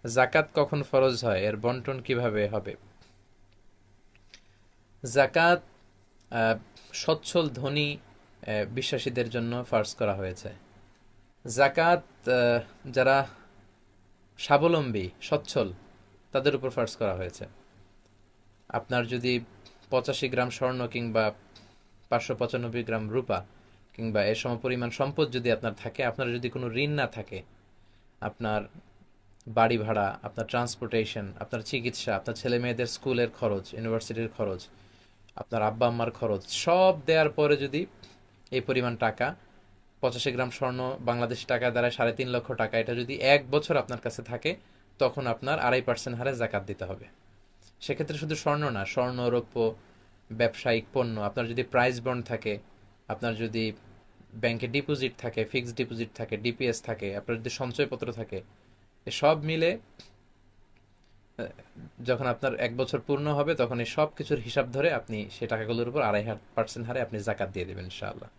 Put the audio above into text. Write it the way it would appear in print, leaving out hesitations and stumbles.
জাকাত কখন ফরজ হয়, এর বন্টন কিভাবে হবে? জাকাত সচ্ছল ধনী বিশ্বাসীদের জন্য ফার্জ করা হয়েছে। জাকাত যারা স্বাবলম্বী সচ্ছল তাদের উপর ফার্জ করা হয়েছে। আপনার যদি 85 গ্রাম স্বর্ণ কিংবা 595 গ্রাম রূপা কিংবা এর সমপরিমাণ সম্পদ যদি আপনার থাকে, আপনার যদি কোনো ঋণ না থাকে, আপনার বাড়ি ভাড়া, আপনার ট্রান্সপোর্টেশন, আপনার চিকিৎসা, আপনার ছেলে মেয়েদের স্কুলের খরচ, ইউনিভার্সিটির খরচ, আপনার আব্বা আম্মার খরচ সব দেওয়ার পরে যদি এই পরিমাণ টাকা, 85 গ্রাম স্বর্ণ বাংলাদেশি টাকা দ্বারা 3.5 লক্ষ টাকা, এটা যদি 1 বছর আপনার কাছে থাকে, তখন আপনার 2.5% হারে জাকাত দিতে হবে। সেক্ষেত্রে শুধু স্বর্ণ না, স্বর্ণ, রৌপ্য, ব্যবসায়িক পণ্য, আপনার যদি প্রাইস বন্ড থাকে, আপনার যদি ব্যাংকে ডিপোজিট থাকে, ফিক্সড ডিপোজিট থাকে, ডিপিএস থাকে, আপনার যদি সঞ্চয়পত্র থাকে, সব মিলে যখন আপনার 1 বছর পূর্ণ হবে তখন এই সব কিছুর হিসাব ধরে আপনি সেই টাকাগুলোর উপর 2.5% হারে আপনি জাকাত দিয়ে দেবেন ইনশাআল্লাহ।